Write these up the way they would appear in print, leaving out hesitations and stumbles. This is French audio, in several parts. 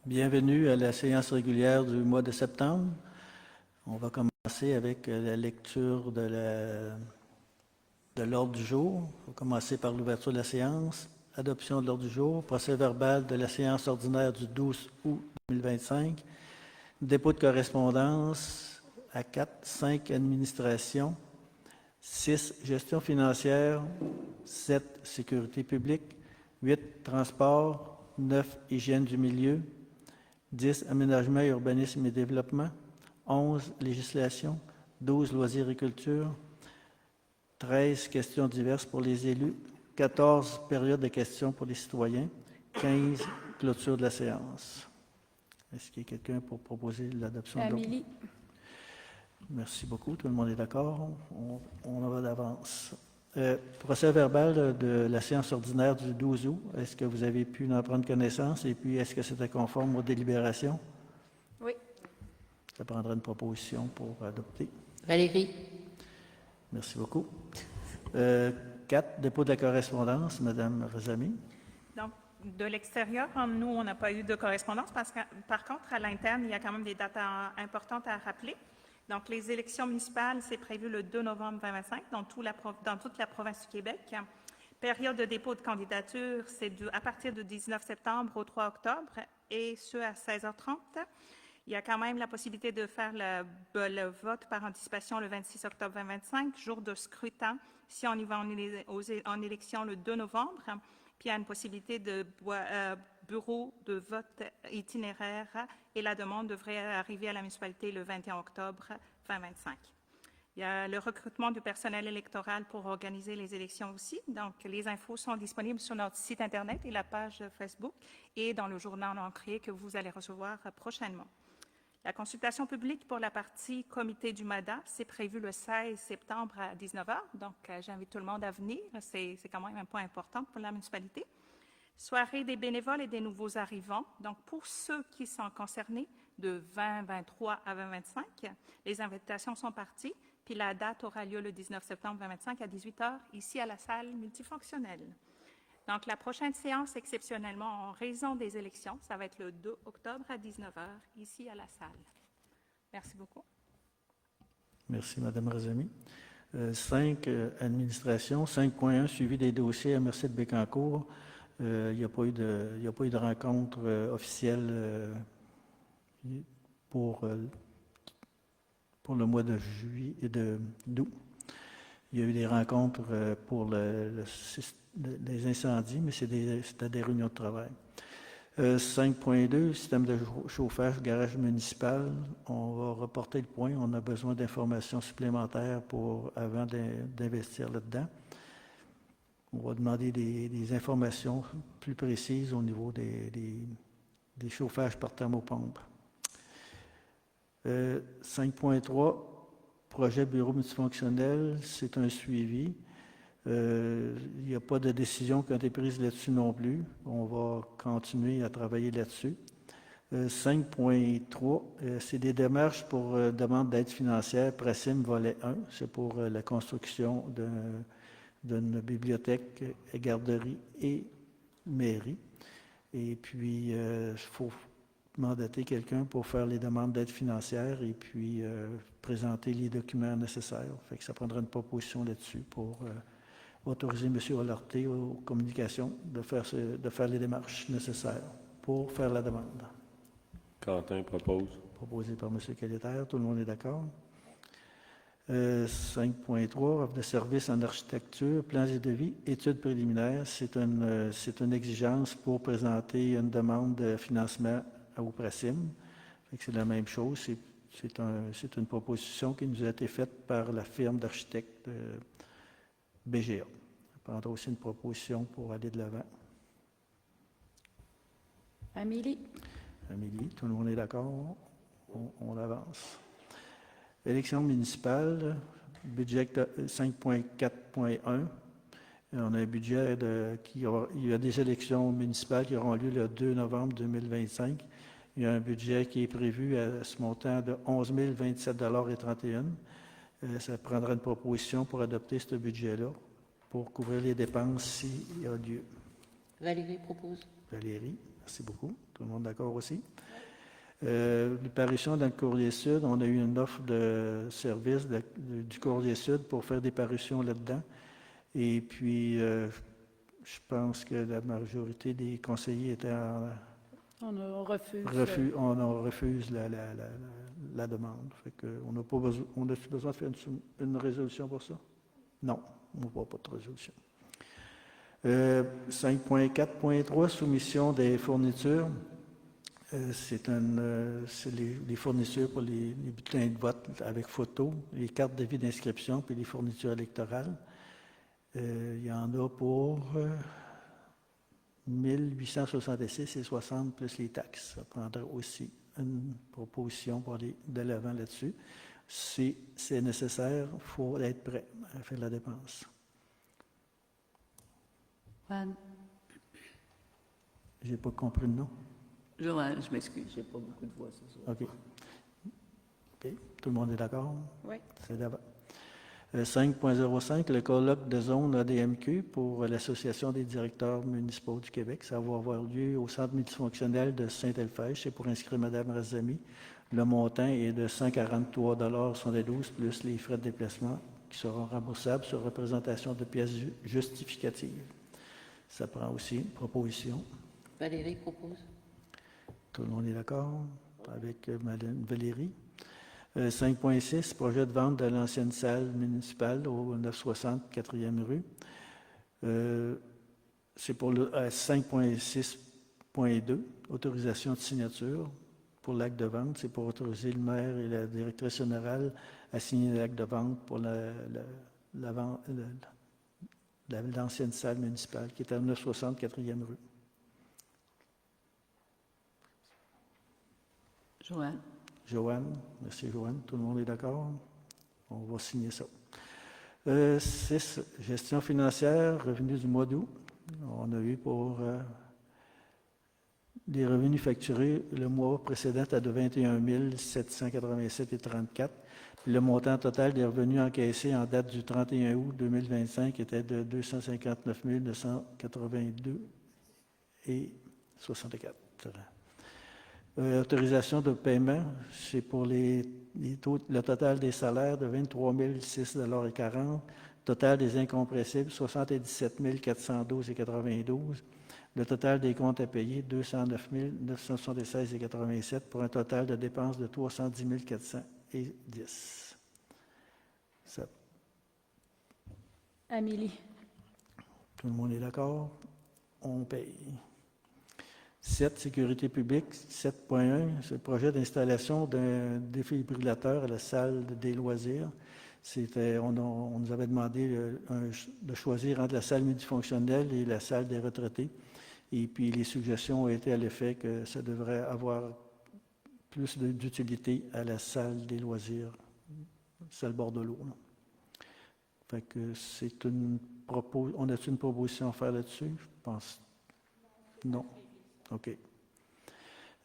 Bienvenue à la séance régulière du mois de septembre. On va commencer avec la lecture de l'ordre du jour. On va commencer par l'ouverture de la séance, adoption de l'ordre du jour, procès verbal de la séance ordinaire du 12 août 2025, dépôt de correspondance à 4, 5 administration, 6 gestion financière, 7 sécurité publique, 8 transport, 9 hygiène du milieu, 10 aménagement, urbanisme et développement, 11 législation, 12 loisirs et culture, 13 questions diverses pour les élus, 14 périodes de questions pour les citoyens, 15 clôture de la séance. Est-ce qu'il y a quelqu'un pour proposer l'adoption de l'ordre? Amélie. Merci beaucoup. Tout le monde est d'accord? On en va d'avance. Procès verbal de la séance ordinaire du 12 août. Est-ce que vous avez pu en prendre connaissance et puis est-ce que c'était conforme aux délibérations? Oui. Ça prendra une proposition pour adopter. Valérie. Merci beaucoup. 4, dépôt de la correspondance, Madame Rezami. Donc, de l'extérieur, nous, on n'a pas eu de correspondance parce que, par contre, à l'interne, il y a quand même des dates importantes à rappeler. Donc, les élections municipales, c'est prévu le 2 novembre 2025 dans toute la province du Québec. Période de dépôt de candidature, c'est à partir du 19 septembre au 3 octobre et ce à 16h30. Il y a quand même la possibilité de faire le vote par anticipation le 26 octobre 2025, jour de scrutin, si on y va en élection le 2 novembre. Puis il y a une possibilité de bureau de vote itinéraire et la demande devrait arriver à la municipalité le 21 octobre 2025. Il y a le recrutement du personnel électoral pour organiser les élections aussi. Donc, les infos sont disponibles sur notre site Internet et la page Facebook et dans le journal entrée que vous allez recevoir prochainement. La consultation publique pour la partie comité du MADA, c'est prévu le 16 septembre à 19h. Donc, j'invite tout le monde à venir. C'est quand même un point important pour la municipalité. Soirée des bénévoles et des nouveaux arrivants. Donc, pour ceux qui sont concernés de 2023 à 2025, les invitations sont parties. Puis la date aura lieu le 19 septembre 2025 à 18h ici à la salle multifonctionnelle. Donc, la prochaine séance, exceptionnellement, en raison des élections, ça va être le 2 octobre à 19h, ici à la salle. Merci beaucoup. Merci, Mme Razami. 5, administration. 5.1, suivi des dossiers à Merci de Bécancour. Il n'y a pas eu de rencontre officielle pour le mois de juillet et d'août. Il y a eu des rencontres pour les incendies, mais c'était des réunions de travail. 5.2, système de chauffage, garage municipal. On va reporter le point. On a besoin d'informations supplémentaires avant d'investir là-dedans. On va demander des informations plus précises au niveau des chauffages par thermopompe. 5.3, projet bureau multifonctionnel, c'est un suivi. Il n'y a pas de décision qui a été prise là-dessus non plus. On va continuer à travailler là-dessus. 5.3, c'est des démarches pour demande d'aide financière, Prasim volet 1. C'est pour la construction d'une bibliothèque, garderie et mairie. Et puis, il faut mandater quelqu'un pour faire les demandes d'aide financière et puis présenter les documents nécessaires. Fait que ça prendra une proposition là-dessus pour autoriser M. Ollarté aux communications de faire les démarches nécessaires pour faire la demande. Quentin propose. Proposé par M. Quéléter. Tout le monde est d'accord? 5.3, offre de services en architecture, plans et devis, études préliminaires. C'est une exigence pour présenter une demande de financement au Prasim. C'est la même chose. C'est une proposition qui nous a été faite par la firme d'architectes BGA. On prendra aussi une proposition pour aller de l'avant. Amélie. Amélie, tout le monde est d'accord? On avance. Élection municipale, budget 5.4.1. On a un budget il y a des élections municipales qui auront lieu le 2 novembre 2025. Il y a un budget qui est prévu à ce montant de 11 027,31 $. Ça prendra une proposition pour adopter ce budget-là, pour couvrir les dépenses s'il y a lieu. Valérie propose. Valérie, Merci beaucoup. Tout le monde d'accord aussi? Les parutions dans le Courrier Sud, on a eu une offre de service du Courrier Sud pour faire des parutions là-dedans. Et puis, je pense que la majorité des conseillers étaient On refuse. on refuse la demande. Fait que on n'a pas besoin, on a besoin de faire une résolution pour ça? Non, on n'a pas de résolution. 5.4.3, soumission des fournitures. C'est les fournitures pour les bulletins de vote avec photo, les cartes d'avis d'inscription puis les fournitures électorales. Il y en a pour 1 866,60 plus les taxes. Ça prendra aussi une proposition pour aller de l'avant là-dessus. Si c'est nécessaire, il faut être prêt à faire la dépense. Joanne. Je n'ai pas compris le nom. Joanne, je m'excuse, j'ai pas beaucoup de voix ce soir. OK. Tout le monde est d'accord? Oui. C'est d'abord. 5.05, le colloque de zone ADMQ pour l'Association des directeurs municipaux du Québec. Ça va avoir lieu au centre multifonctionnel de Saint-Elphège. C'est pour inscrire Mme Razami. Le montant est de 143,72 plus les frais de déplacement qui seront remboursables sur représentation de pièces justificatives. Ça prend aussi une proposition. Valérie propose. Tout le monde est d'accord avec Mme Valérie. 5.6, projet de vente de l'ancienne salle municipale au 960 4e rue. C'est pour le 5.6.2, autorisation de signature pour l'acte de vente. C'est pour autoriser le maire et la directrice générale à signer l'acte de vente pour l'ancienne salle municipale qui est à 960 4e rue. Joanne. Joanne, merci Joanne. Tout le monde est d'accord? On va signer ça. 6, gestion financière, revenus du mois d'août. On a eu pour les revenus facturés le mois précédent à de 21 787,34. Le montant total des revenus encaissés en date du 31 août 2025 était de 259 282,64. Autorisation de paiement, c'est pour le total des salaires de 23 006,40 $, total des incompressibles 77 412,92 $, le total des comptes à payer 209 976,87 pour un total de dépenses de 310 410. Ça. Amélie. Tout le monde est d'accord? On paye. 7, sécurité publique. 7.1, c'est le projet d'installation d'un défibrillateur à la salle des loisirs. On nous avait demandé de choisir entre la salle multifonctionnelle et la salle des retraités. Et puis les suggestions ont été à l'effet que ça devrait avoir plus d'utilité à la salle des loisirs, salle bord de l'eau. Fait que c'est on a-t-il une proposition à faire là-dessus? Je pense. Non. OK.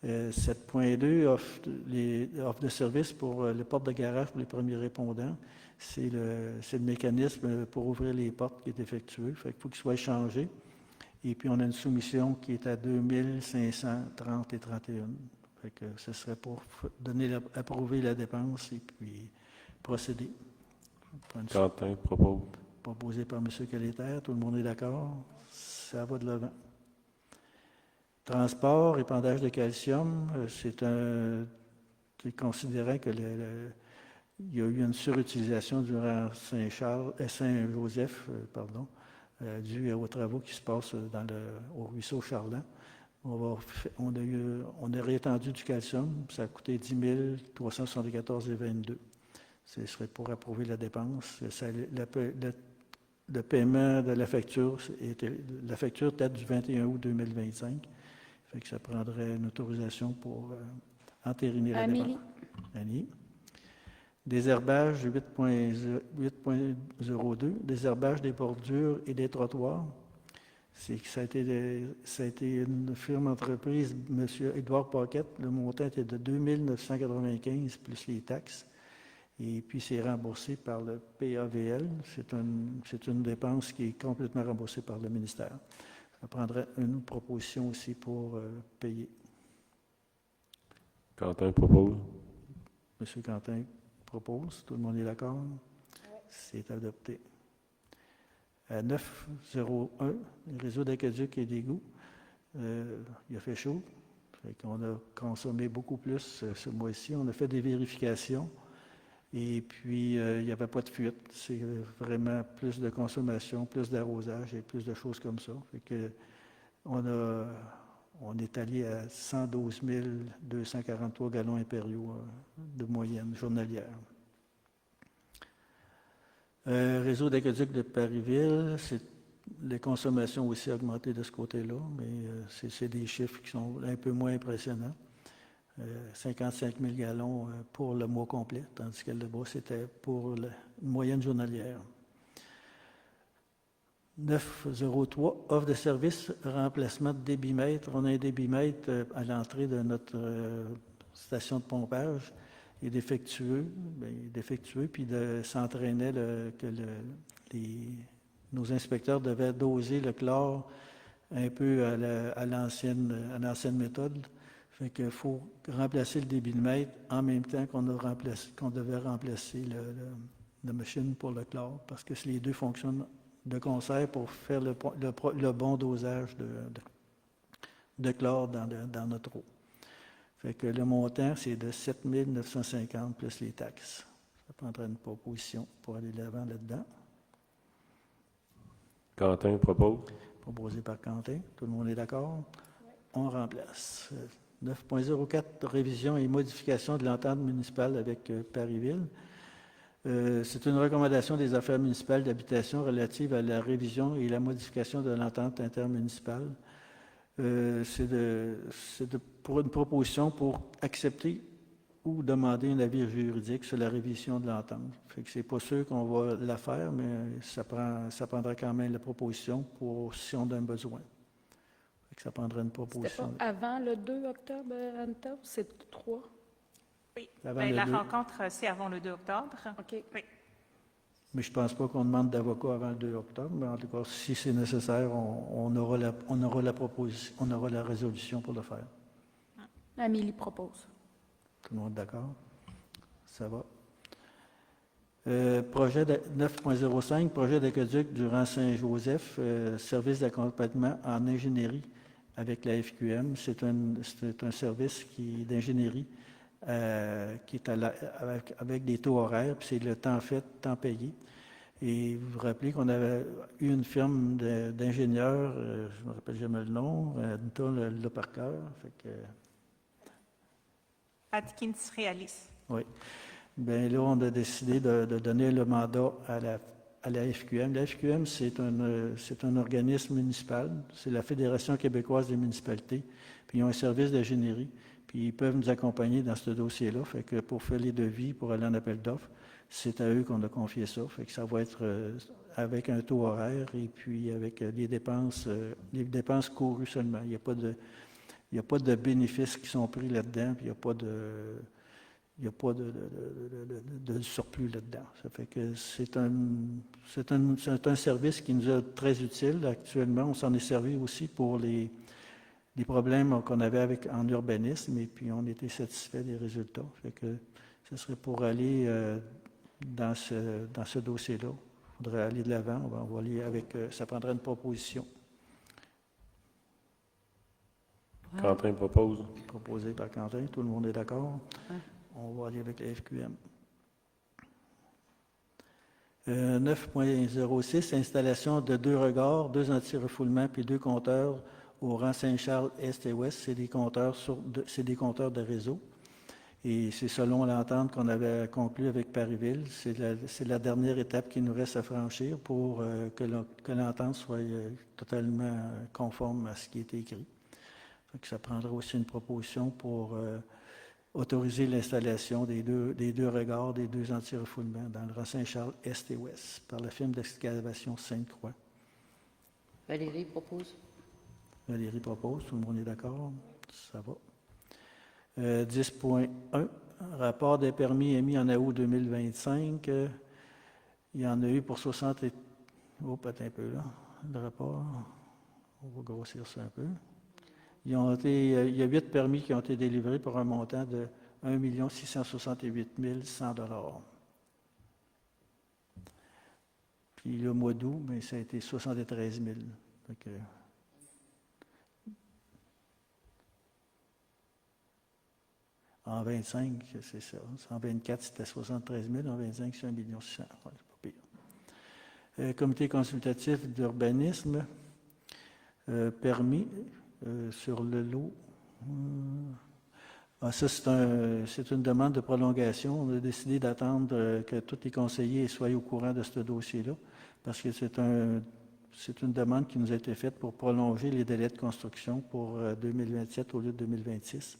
7.2, offre de service pour les portes de garage pour les premiers répondants. C'est le mécanisme pour ouvrir les portes qui est effectué. Fait qu'il faut qu'il soit changé. Et puis, on a une soumission qui est à 2530,31. Fait que ce serait pour approuver la dépense et puis procéder. Quentin propose. Proposé par M. Caléter. Tout le monde est d'accord? Ça va de l'avant. Transport, épandage de calcium, c'est considérant que il y a eu une surutilisation durant Saint-Joseph, dû aux travaux qui se passent au ruisseau Charland. On a réétendu du calcium, ça a coûté 10 374,22. Ce serait pour approuver la dépense. Le paiement de la facture date du 21 août 2025. Fait que ça prendrait une autorisation pour entériner la dépense. Annie. Désherbage 8.02, désherbage des bordures et des trottoirs. Ça a été une firme entreprise, M. Édouard Paquette. Le montant était de 2 995 plus les taxes. Et puis, c'est remboursé par le PAVL. C'est une dépense qui est complètement remboursée par le ministère. Ça prendrait une proposition aussi pour payer. Quentin propose. M. Quentin propose. Tout le monde est d'accord? C'est adopté. 901, le réseau d'aqueduc et d'égouts. Il a fait chaud. On a consommé beaucoup plus ce mois-ci. On a fait des vérifications. Et puis, il n'y avait pas de fuite. C'est vraiment plus de consommation, plus d'arrosage et plus de choses comme ça. Fait que on est allé à 112 243 gallons impériaux de moyenne journalière. Réseau d'aqueduc de Parisville, les consommations aussi augmentées de ce côté-là, mais c'est des chiffres qui sont un peu moins impressionnants. 55 000 gallons pour le mois complet, tandis que là-bas, c'était pour la moyenne journalière. 903, offre de service, remplacement de débitmètre. On a un débitmètre à l'entrée de notre station de pompage. Il est défectueux, puis s'entraînait que nos inspecteurs devaient doser le chlore un peu à l'ancienne méthode. Fait qu'il faut remplacer le débitmètre en même temps qu'on devait remplacer la machine pour le chlore, parce que les deux fonctionnent de concert pour faire le bon dosage de chlore dans notre eau. Fait que le montant, c'est de 7 950 plus les taxes. Ça prendrait une proposition pour aller de l'avant là-dedans. Quentin propose. Proposé par Quentin. Tout le monde est d'accord? Oui. On remplace. 9.04, révision et modification de l'entente municipale avec Parisville. C'est une recommandation des affaires municipales d'habitation relative à la révision et la modification de l'entente intermunicipale. C'est pour une proposition pour accepter ou demander un avis juridique sur la révision de l'entente. Fait que c'est pas sûr qu'on va la faire, mais ça prendra quand même la proposition pour si on a un besoin. Fait que ça prendra une proposition. C'était pas avant le 2 octobre, Anita, ou c'est le 3? Oui. Avant La 2. rencontre, c'est avant le 2 octobre. OK. Oui. Mais je ne pense pas qu'on demande d'avocat avant le 2 octobre, mais en tout cas, si c'est nécessaire, on aura la proposition, on aura la résolution pour le faire. Amélie propose. Tout le monde est d'accord? Ça va. Projet 9.05, projet d'aqueduc du rang Saint-Joseph, service d'accompagnement en ingénierie avec la FQM. C'est un service d'ingénierie qui est avec des taux horaires, puis c'est le temps fait, temps payé. Et vous vous rappelez qu'on avait eu une firme d'ingénieurs, je ne me rappelle jamais le nom, Anita l'a par cœur. Atkins Realis. Oui. Bien là, on a décidé de donner le mandat à la FQM. La FQM, c'est un organisme municipal, c'est la Fédération québécoise des municipalités, puis ils ont un service d'ingénierie, puis ils peuvent nous accompagner dans ce dossier-là. Fait que pour faire les devis, pour aller en appel d'offres, c'est à eux qu'on a confié ça. Fait que ça va être avec un taux horaire et puis avec les dépenses courues seulement. Il n'y a pas de bénéfices qui sont pris là-dedans, puis il n'y a pas de surplus là-dedans. Ça fait que c'est un service qui nous est très utile actuellement. On s'en est servi aussi pour les problèmes qu'on avait en urbanisme, et puis on était satisfait des résultats. Fait que ce serait pour aller dans ce dossier-là. Il faudrait aller de l'avant. On va aller avec... ça prendrait une proposition. Quentin propose. Proposé par Quentin. Tout le monde est d'accord? Ouais. On va aller avec la FQM. 9.06, installation de 2 regards, 2 anti-refoulements puis 2 compteurs au rang Saint-Charles Est et Ouest. C'est des compteurs de réseau. Et c'est selon l'entente qu'on avait conclue avec Parisville. C'est la dernière étape qui nous reste à franchir pour que l'entente soit totalement conforme à ce qui est écrit. Donc, ça prendra aussi une proposition pour autoriser l'installation des deux regards, des 2 anti-refoulements dans le rang Saint-Charles Est et Ouest par la firme d'excavation Sainte-Croix. Valérie propose. Valérie propose, tout le monde est d'accord? Ça va. 10.1, rapport des permis émis en août 2025. Il y en a eu pour 60... Oh, peut-être un peu là, le rapport. On va grossir ça un peu. Il y a 8 permis qui ont été délivrés pour un montant de 1 668 100 $. Puis le mois d'août, mais ça a été 73 000. Fait que, en 25, c'est ça. En 24, c'était 73 000. En 25, c'est 1 600 000. Ouais, c'est pas pire. Comité consultatif d'urbanisme, permis sur le lot. Ça, c'est une demande de prolongation. On a décidé d'attendre que tous les conseillers soient au courant de ce dossier-là, parce que c'est une demande qui nous a été faite pour prolonger les délais de construction pour 2027 au lieu de 2026.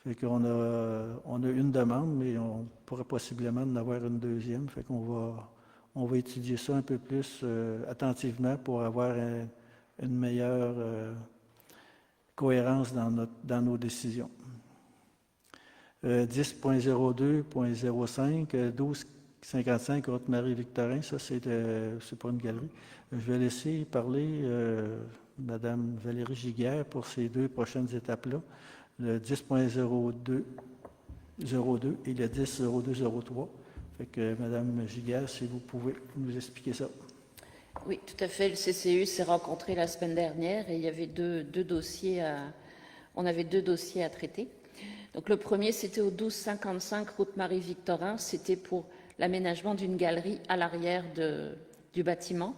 Fait qu'on a une demande, mais on pourrait possiblement en avoir une deuxième. Fait qu'on va étudier ça un peu plus attentivement pour avoir une meilleure cohérence dans nos décisions. 10.02.05, 1255 route Marie-Victorin, ça c'est pas une galerie. Je vais laisser parler Mme Valérie Giguère pour ces deux prochaines étapes-là, le 10.02 et le 10.02.03. Fait que Mme Giguère, si vous pouvez nous expliquer ça. Oui, tout à fait. Le CCU s'est rencontré la semaine dernière et il y avait deux dossiers on avait deux dossiers à traiter. Donc le premier, c'était au 1255 route Marie-Victorin. C'était pour l'aménagement d'une galerie à l'arrière du bâtiment.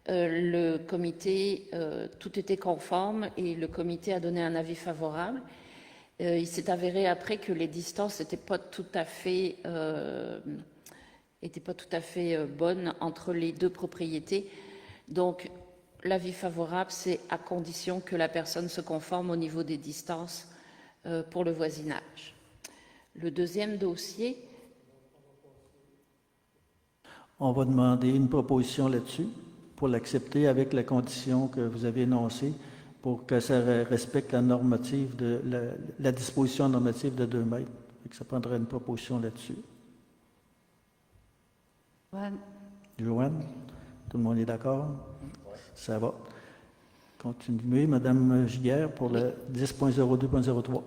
Le comité, tout était conforme et le comité a donné un avis favorable. Il s'est avéré après que les distances n'étaient pas tout à fait bonnes entre les deux propriétés. Donc l'avis favorable, c'est à condition que la personne se conforme au niveau des distances pour le voisinage. Le deuxième dossier. On va demander une proposition là-dessus pour l'accepter avec la condition que vous avez énoncée pour que ça respecte la normative la disposition normative de 2 mètres. Ça prendrait une proposition là-dessus. Joanne, tout le monde est d'accord? Ça va. Continuez, Mme Giguère, pour le 10.02.03.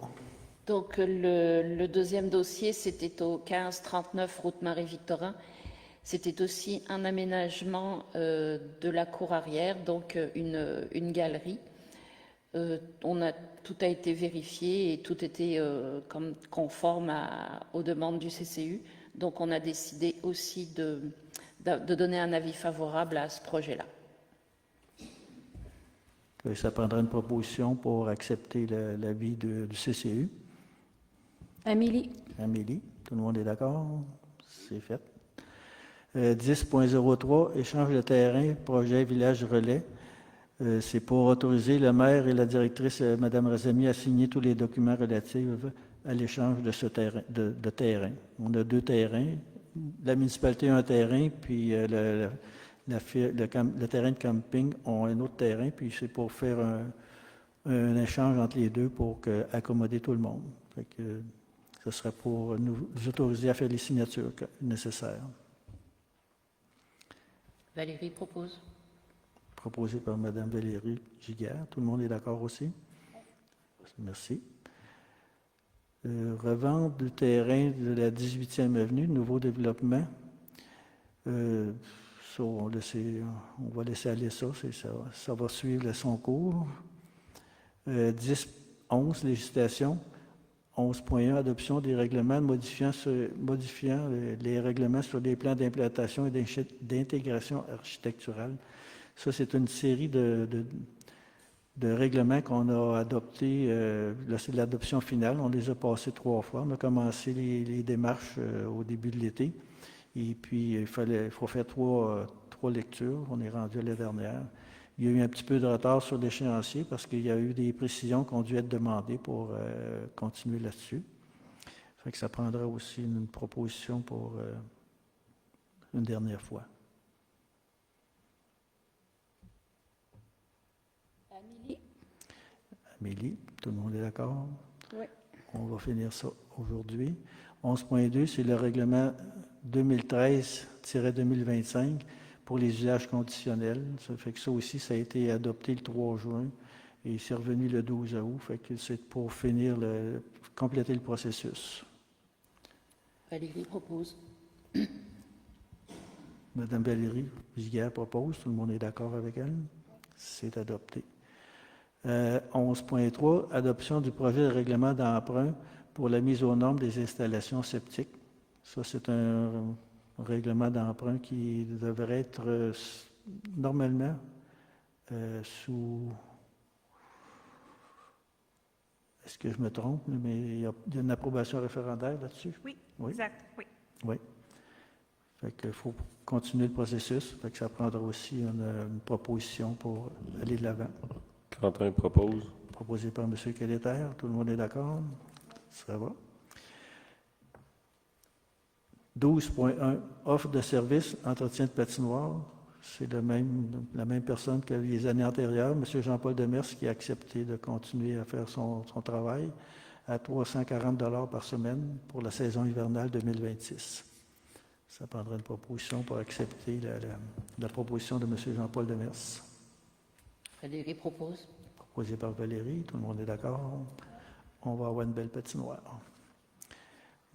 Donc, le deuxième dossier, c'était au 1539 route Marie-Victorin. C'était aussi un aménagement de la cour arrière, donc une galerie. Tout a été vérifié et tout était conforme aux demandes du CCU. Donc, on a décidé aussi de donner un avis favorable à ce projet-là. Ça prendra une proposition pour accepter l'avis du CCU. Amélie. Amélie, tout le monde est d'accord? C'est fait. 10.03, échange de terrain, projet Village Relais. C'est pour autoriser le maire et la directrice, Mme Razemi, à signer tous les documents relatifs à l'échange de ce terrain, de terrain. On a 2 terrains. La municipalité a un terrain, puis le terrain de camping ont un autre terrain, puis c'est pour faire un échange entre les deux pour accommoder tout le monde. Fait que, ce serait pour nous autoriser à faire les signatures nécessaires. Valérie propose. Proposé par Mme Valérie Giguère. Tout le monde est d'accord aussi? Merci. Revente du terrain de la 18e avenue, nouveau développement. On va laisser aller ça, ça va suivre son cours. 10.11, législation. 11.1, adoption des règlements modifiant les règlements sur les plans d'implantation et d'intégration architecturale. Ça, c'est une série de règlements qu'on a adoptés. Là, c'est l'adoption finale. On les a passés 3 fois. On a commencé les démarches au début de l'été. Et puis, il faut faire 3 lectures. On est rendu à la dernière. Il y a eu un petit peu de retard sur l'échéancier parce qu'il y a eu des précisions qui ont dû être demandées pour continuer là-dessus. Fait que ça prendra aussi une proposition pour une dernière fois. Amélie, tout le monde est d'accord? Oui. On va finir ça aujourd'hui. 11.2, c'est le règlement 2013-2025 pour les usages conditionnels. Ça fait que ça aussi, ça a été adopté le 3 juin et c'est revenu le 12 août. Fait que c'est pour compléter le processus. Valérie propose. Madame Valérie Giguère propose. Tout le monde est d'accord avec elle? C'est adopté. 11.3, adoption du projet de règlement d'emprunt pour la mise aux normes des installations septiques. Ça, c'est un règlement d'emprunt qui devrait être normalement sous... Est-ce que je me trompe? Mais il y a une approbation référendaire là-dessus? Oui, Oui. exact, oui. Oui. Fait qu'il faut continuer le processus. Fait que ça prendra aussi une proposition pour aller de l'avant. Quentin propose. Proposé par M. Kelleter. Tout le monde est d'accord? Ça va. 12.1, offre de service, entretien de patinoire. C'est la même personne que les années antérieures, M. Jean-Paul Demers, qui a accepté de continuer à faire son travail à 340 $ par semaine pour la saison hivernale 2026. Ça prendrait une proposition pour accepter la proposition de M. Jean-Paul Demers. Valérie propose. Proposé par Valérie, tout le monde est d'accord. On va avoir une belle patinoire.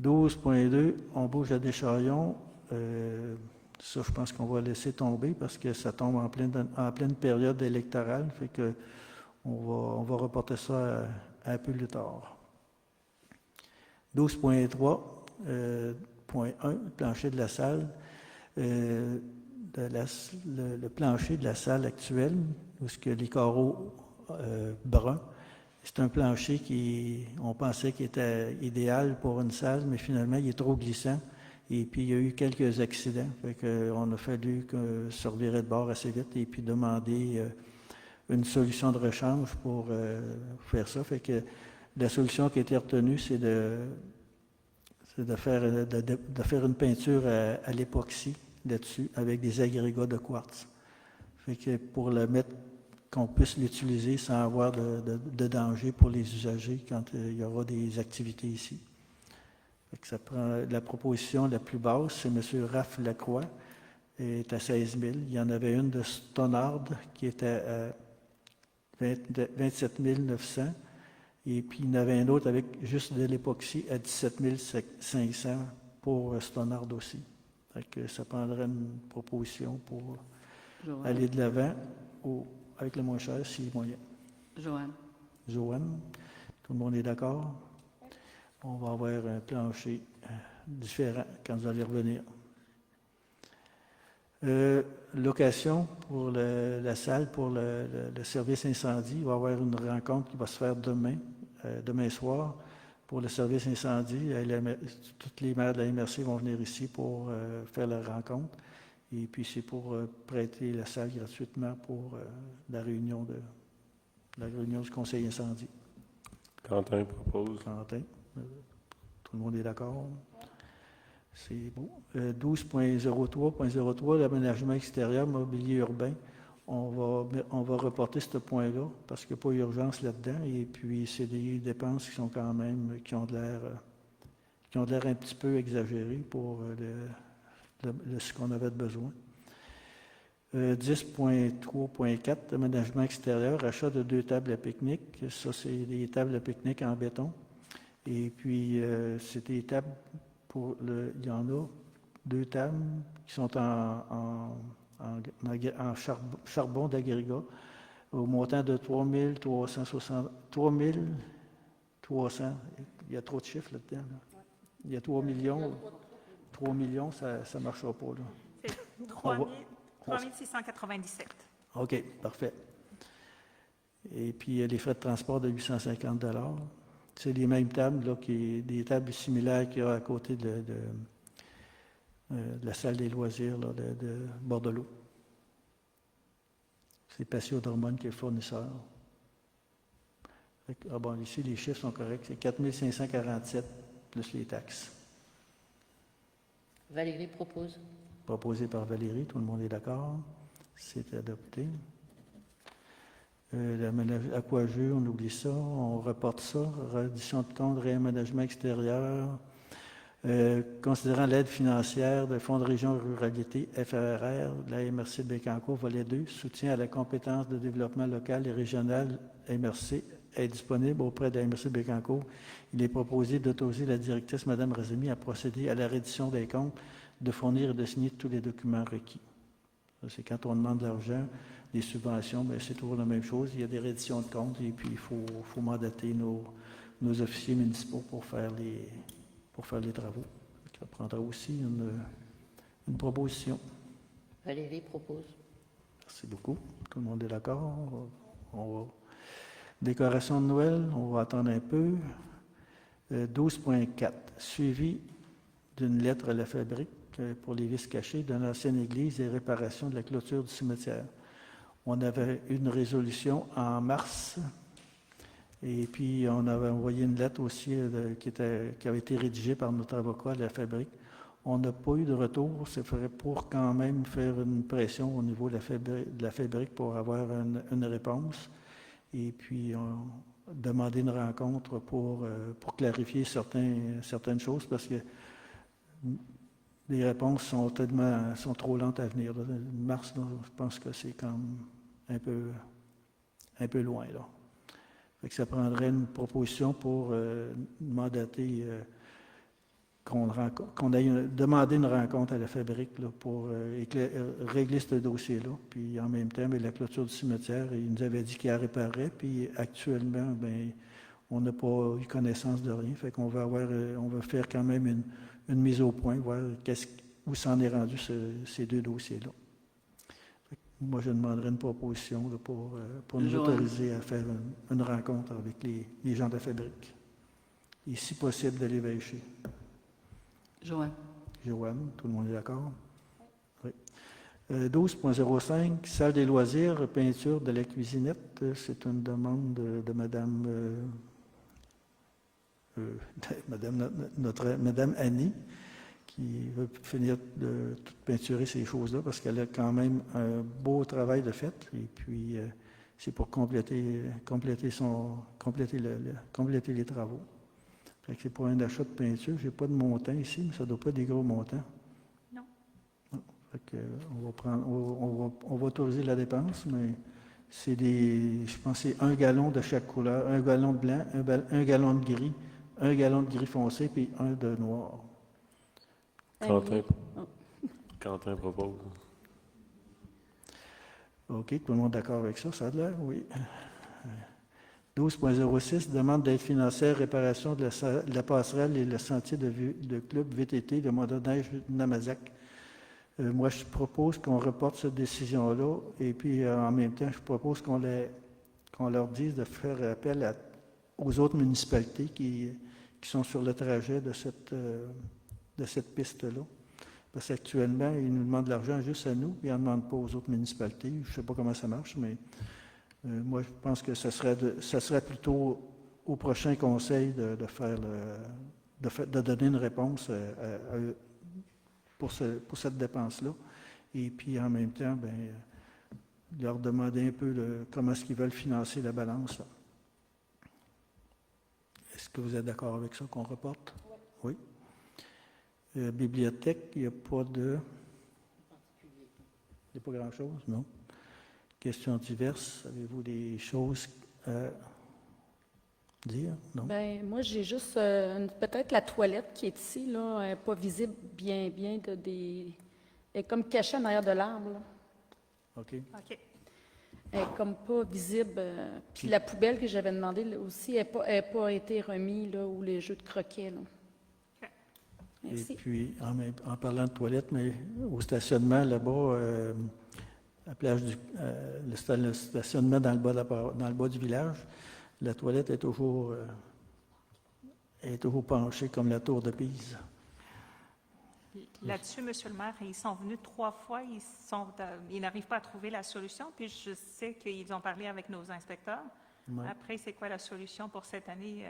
12.2, embauche à Descharions. Ça, je pense qu'on va laisser tomber parce que ça tombe en pleine période électorale. Fait que on va reporter ça à un peu plus tard. 12.3, point 1, plancher de la salle. Le plancher de la salle actuelle, où ce que les carreaux bruns, c'est un plancher on pensait qu'il était idéal pour une salle, mais finalement, il est trop glissant. Et puis, il y a eu quelques accidents. Fait qu'on a fallu se revirer de bord assez vite et puis demander une solution de rechange pour faire ça. Fait que la solution qui a été retenue, c'est de faire une peinture à l'époxy là-dessus avec des agrégats de quartz. Fait que pour le mettre, qu'on puisse l'utiliser sans avoir de danger pour les usagers quand il y aura des activités ici. Fait que ça prend, la proposition la plus basse, c'est M. Raph Lacroix, est à 16 000. Il y en avait une de Stonard qui était à 27 900. Et puis, il y en avait un autre avec juste de l'époxy à 17 500 pour Stonard aussi. Fait que ça prendrait une proposition pour aller de l'avant avec le moins cher, si moyen. Joanne, tout le monde est d'accord? On va avoir un plancher différent quand vous allez revenir. Location pour la salle, pour le service incendie. Il va y avoir une rencontre qui va se faire demain soir pour le service incendie. Toutes les maires de la MRC vont venir ici pour faire la rencontre. Et puis, c'est pour prêter la salle gratuitement pour la réunion du conseil incendie. Quentin propose. Quentin, tout le monde est d'accord? C'est beau. 12.03, l'aménagement extérieur, mobilier urbain. On va reporter ce point-là parce qu'il n'y a pas d'urgence là-dedans. Et puis, c'est des dépenses qui sont quand même, qui ont de l'air un petit peu exagérées pour ce qu'on avait besoin. 10.3.4, aménagement extérieur, achat de 2 tables à pique-nique. Ça, c'est des tables à pique-nique en béton. Et puis, c'est des tables il y en a 2 tables qui sont en charbon d'agrégat au montant de 3 300. Il y a trop de chiffres là-dedans. Là. Il y a 3 millions. 3 millions, ça ne marchera pas. Là. C'est 3 697. OK, parfait. Et puis, les frais de transport de 850 $. C'est les mêmes tables, là, des tables similaires qu'il y a à côté de la salle des loisirs là, de Bordelot. C'est Patio Drummond qui est le fournisseur. Bon, ici, les chiffres sont corrects. C'est 4 547 plus les taxes. Valérie propose. Proposé par Valérie, tout le monde est d'accord. C'est adopté. Aquajeu, on oublie ça, on reporte ça. Reddition de compte, réaménagement extérieur. Considérant l'aide financière de Fonds de région ruralité FRR de la MRC de Bécancour, volet 2, soutien à la compétence de développement local et régional MRC est disponible auprès de la MRC de Bécancour. Il est proposé d'autoriser la directrice, Mme Razemi, à procéder à la reddition des comptes, de fournir et de signer tous les documents requis. Ça, c'est quand on demande de l'argent, des subventions, bien, c'est toujours la même chose. Il y a des redditions de comptes et puis il faut mandater nos officiers municipaux pour faire les travaux. Ça prendra aussi une proposition. Valérie propose. Merci beaucoup. Tout le monde est d'accord? Décoration de Noël, on va attendre un peu. 12.4. Suivi d'une lettre à la fabrique pour les vis cachées de l'ancienne église et réparation de la clôture du cimetière. On avait une résolution en mars et puis on avait envoyé une lettre aussi qui avait été rédigée par notre avocat à la fabrique. On n'a pas eu de retour. C'est pour quand même faire une pression au niveau de la fabrique pour avoir une réponse. Et puis, demander une rencontre pour clarifier certaines choses parce que les réponses sont trop lentes à venir. Là. Mars, là, je pense que c'est comme un peu loin. Là. Fait que ça prendrait une proposition pour mandater qu'on aille demander une rencontre à la fabrique là, pour régler ce dossier-là. Puis en même temps, bien, la clôture du cimetière, il nous avait dit qu'il la réparait, puis actuellement, bien, on n'a pas eu connaissance de rien. Fait qu'on va on va faire quand même une mise au point, voir où s'en est rendu ces deux dossiers-là. Moi, je demanderais une proposition là, pour nous autoriser à faire une rencontre avec les gens de la fabrique. Et si possible, de l'évêcher. Joanne, tout le monde est d'accord? Oui. 12.05, salle des loisirs, peinture de la cuisinette. C'est une demande de Madame Annie, qui veut finir de tout peinturer ces choses-là parce qu'elle a quand même un beau travail de fait. Et puis, c'est pour compléter les travaux. Fait que c'est pour un achat de peinture. Je n'ai pas de montant ici, mais ça ne doit pas être des gros montants. Non. Fait que on va autoriser la dépense, mais c'est je pense que c'est 1 gallon de chaque couleur, 1 gallon de blanc, 1 gallon de gris, 1 gallon de gris foncé, puis 1 de noir. Quentin propose. OK, tout le monde est d'accord avec ça, ça a l'air, oui. 12.06, demande d'aide financière, réparation de la passerelle et le sentier de club VTT de Montneige Namazac. Moi, je propose qu'on reporte cette décision-là et puis en même temps, je propose qu'on leur dise de faire appel aux autres municipalités qui sont sur le trajet de cette piste-là. Parce qu'actuellement, ils nous demandent de l'argent juste à nous, puis ils n'en demandent pas aux autres municipalités. Je ne sais pas comment ça marche, mais moi, je pense que ça serait plutôt au prochain conseil de donner une réponse pour cette dépense-là. Et puis, en même temps, bien, leur demander un peu comment est-ce qu'ils veulent financer la balance. Là. Est-ce que vous êtes d'accord avec ça qu'on reporte? Oui. Bibliothèque, il n'y a pas de... Il n'y a pas grand-chose, non? Questions diverses. Avez-vous des choses à dire? Non? Bien, moi, j'ai juste peut-être la toilette qui est ici, là, elle n'est pas visible bien. Elle est comme cachée en arrière de l'arbre. Là. OK. OK. Elle n'est comme pas visible. Puis la poubelle que j'avais demandé là, aussi, elle n'a pas été remise, là, ou les jeux de croquet. Là. OK. Merci. Et puis, en parlant de toilettes, mais au stationnement là-bas, la plage le stationnement dans le bas du village, la toilette est toujours penchée comme la tour de Pise. Là-dessus, M. le maire, ils sont venus 3 fois, ils n'arrivent pas à trouver la solution, puis je sais qu'ils ont parlé avec nos inspecteurs. Ouais. Après, c'est quoi la solution pour cette année?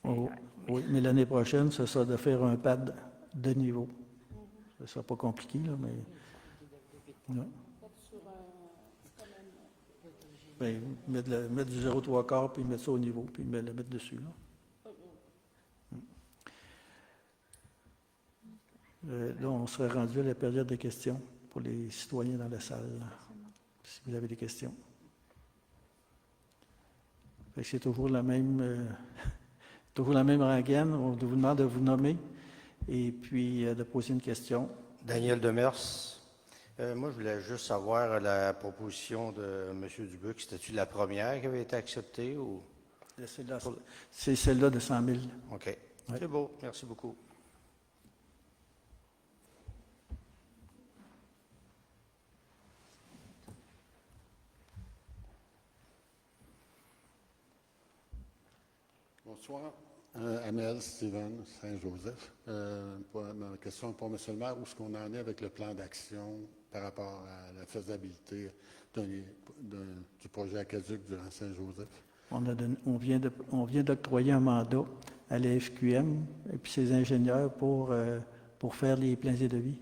Oui, mais l'année prochaine, ce sera de faire un pad de niveau. Ce ne sera pas compliqué, là, mais... Ouais. Bien, mettre du 0,3 puis mettre ça au niveau, puis le mettre dessus. Là. Là, on serait rendu à la période de questions pour les citoyens dans la salle, si vous avez des questions. Fait que c'est toujours la même, toujours la même rengaine. On vous demande de vous nommer et puis de poser une question. Daniel Demers. Moi, je voulais juste savoir la proposition de M. Dubuc. C'était-tu la première qui avait été acceptée ou? C'est celle-là de 100 000. OK. Ouais. C'est beau. Merci beaucoup. Bonsoir. Amel Steven, Saint-Joseph. Ma question pour M. le maire, où est-ce qu'on en est avec le plan d'action par rapport à la faisabilité du projet aqueduc du Saint-Joseph? On vient d'octroyer un mandat à la FQM et puis ses ingénieurs pour faire les plans et devis.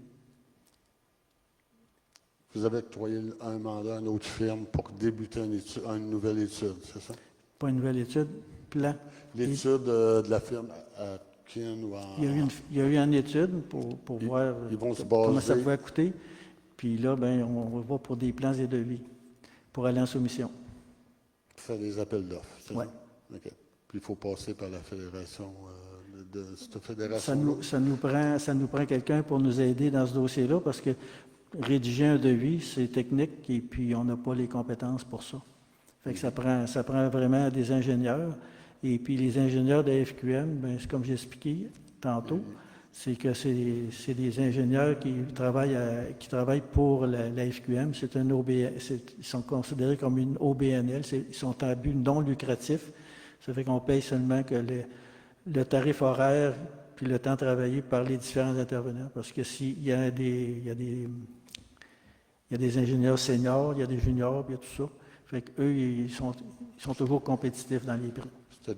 Vous avez octroyé un mandat à une autre firme pour débuter une nouvelle étude, c'est ça? Pas une nouvelle étude, plan. L'étude de la firme à Kin ou en... Il y a eu une étude pour voir ils vont se comment ça baser- pouvait coûter. Puis là, ben, on va pour des plans et devis pour aller en soumission. Faire des appels d'offres, c'est Ouais. ça? OK. Puis il faut passer par la fédération, de cette fédération. Ça nous prend quelqu'un pour nous aider dans ce dossier-là parce que rédiger un devis, c'est technique et puis on n'a pas les compétences pour ça. Fait que ça prend vraiment des ingénieurs. Et puis les ingénieurs de la FQM, ben, c'est comme j'ai expliqué tantôt, c'est que c'est des ingénieurs qui travaillent pour la FQM. C'est un ils sont considérés comme une OBNL. Ils sont à but non lucratif. Ça fait qu'on paye seulement que le tarif horaire puis le temps travaillé par les différents intervenants. Parce que s'il y a des ingénieurs seniors, il y a des juniors, puis il y a tout ça. Fait qu'eux, ils sont toujours compétitifs dans les prix. Ce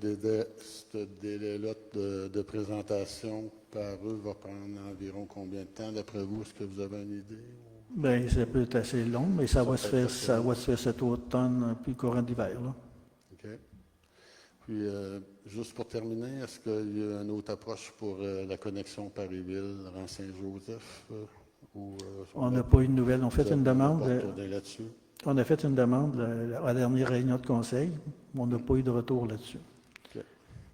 délai-là de présentation par eux va prendre environ combien de temps, d'après vous? Est-ce que vous avez une idée? Bien, ça peut être assez long, mais ça va se faire cet automne, puis le courant d'hiver, là. OK. Puis, juste pour terminer, est-ce qu'il y a une autre approche pour la connexion Paris-Ville, Rang-Saint-Joseph? On n'a pas eu de nouvelles. On a fait une demande. Là-dessus? On a fait une demande à la dernière réunion de conseil. On n'a pas eu de retour là-dessus. OK.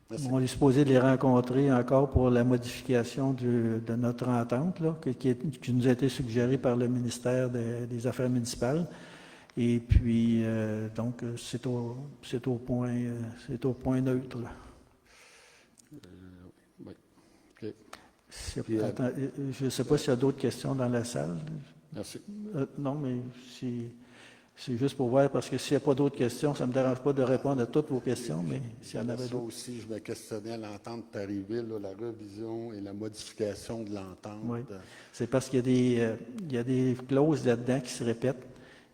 Merci. On est supposé de les rencontrer encore pour la modification de notre entente, là, qui nous a été suggérée par le ministère des Affaires municipales. Et puis, donc, c'est au point neutre, là. Oui. OK. Attends, je ne sais pas s'il y a d'autres questions dans la salle. Merci. Non, mais c'est juste pour voir, parce que s'il n'y a pas d'autres questions, ça ne me dérange pas de répondre à toutes vos questions, mais s'il y en avait Ça d'autres. aussi, je me questionnais à l'entente Paris-Ville, là, la révision et la modification de l'entente. Oui. C'est parce qu'il y a des clauses là-dedans qui se répètent,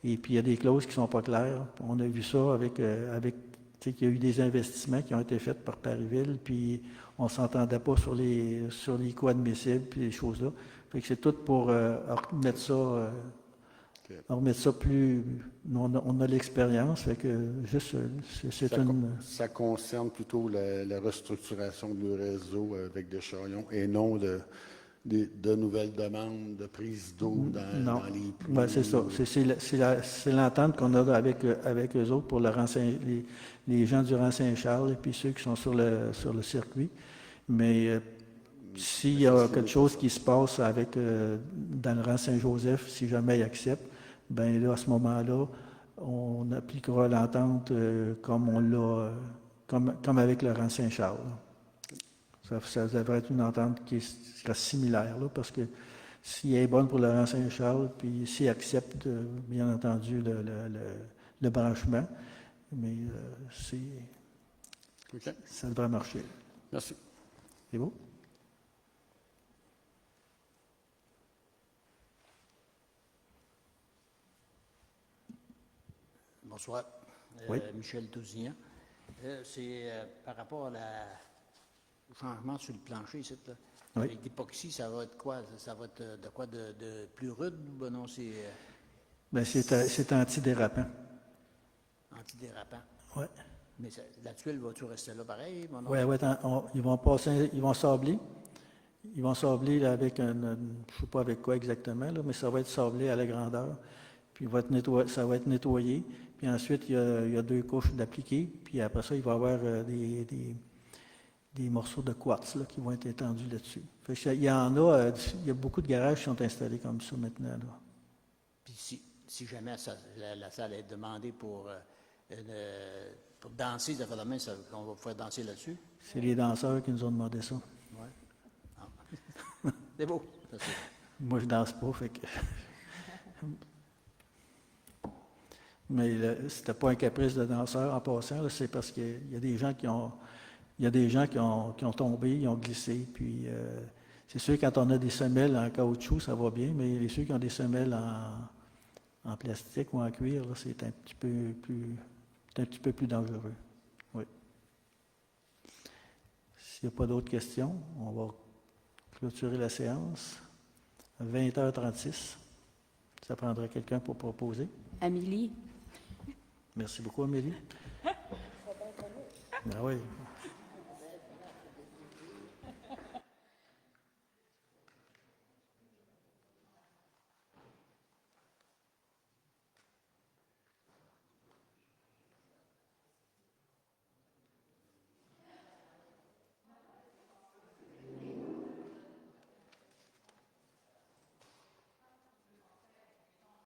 et puis il y a des clauses qui ne sont pas claires. On a vu ça avec tu sais, qu'il y a eu des investissements qui ont été faits par Paris-Ville, puis on ne s'entendait pas sur les coûts admissibles, puis les choses-là. Fait que c'est tout pour remettre ça plus... On a l'expérience, fait que juste, c'est Ça concerne plutôt la restructuration du réseau avec des chariots et non de nouvelles demandes de prise d'eau Non. dans les puits. Ben, c'est ça. C'est l'entente qu'on a avec eux autres pour les gens du Rang-Saint-Charles et puis ceux qui sont sur le circuit. Mais s'il y a quelque chose qui se passe dans le Rang-Saint-Joseph, si jamais ils acceptent, bien là, à ce moment-là, on appliquera l'entente comme avec le Rang-Saint-Charles. Ça devrait être une entente qui sera similaire, là, parce que s'il est bonne pour le Rang-Saint-Charles, puis s'il accepte, bien entendu, le branchement, mais OK. ça devrait marcher. Merci. C'est beau? Bonsoir. Oui. Michel Tousignan. C'est par rapport au changement sur le plancher, ici, là. Oui. Avec l'époxy, ça va être quoi? Ça va être de quoi de plus rude? Ben non, c'est Bien, c'est antidérapant. antidérapant. Oui. Mais la tuile va-tu rester là pareil? Ben non? Oui, ils vont sabler. Ils vont sabler là, avec je ne sais pas avec quoi exactement, là, mais ça va être sablé à la grandeur. Puis ça va être nettoyé. Puis ensuite, il y a 2 couches d'appliqués. Puis après ça, il va y avoir des morceaux de quartz là, qui vont être étendus là-dessus. Fait que il y a beaucoup de garages qui sont installés comme ça maintenant. Là. Puis si jamais la salle est demandée pour danser, ça fait la main, on va pouvoir danser là-dessus. C'est les danseurs qui nous ont demandé ça. Oui. C'est beau. Ça, Moi, je danse pas, fait que... Mais c'était pas un caprice de danseur en passant, là, c'est parce qu'il y a des gens qui ont tombé, ils ont glissé, puis c'est sûr quand on a des semelles en caoutchouc, ça va bien, mais ceux qui ont des semelles en plastique ou en cuir, là, c'est un petit peu plus dangereux. Oui. S'il n'y a pas d'autres questions, on va clôturer la séance à 20h36. Ça prendra quelqu'un pour proposer. Amélie? Merci beaucoup, Amélie. Ah oui.